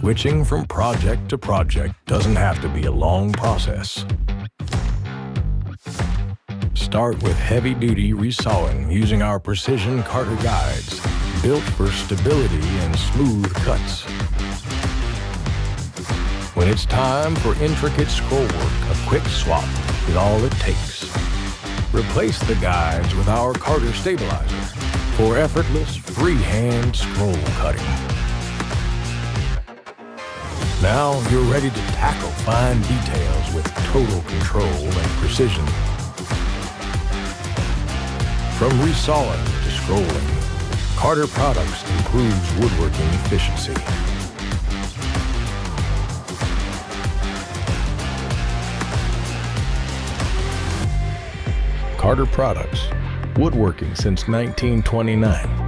Switching from project to project doesn't have to be a long process. Start with heavy-duty resawing using our precision Carter guides, built for stability and smooth cuts. When it's time for intricate scroll work, a quick swap is all it takes. Replace the guides with our Carter stabilizer for effortless freehand scroll cutting. Now you're ready to tackle fine details with total control and precision. From resawing to scrolling, Carter Products improves woodworking efficiency. Carter Products, woodworking since 1929.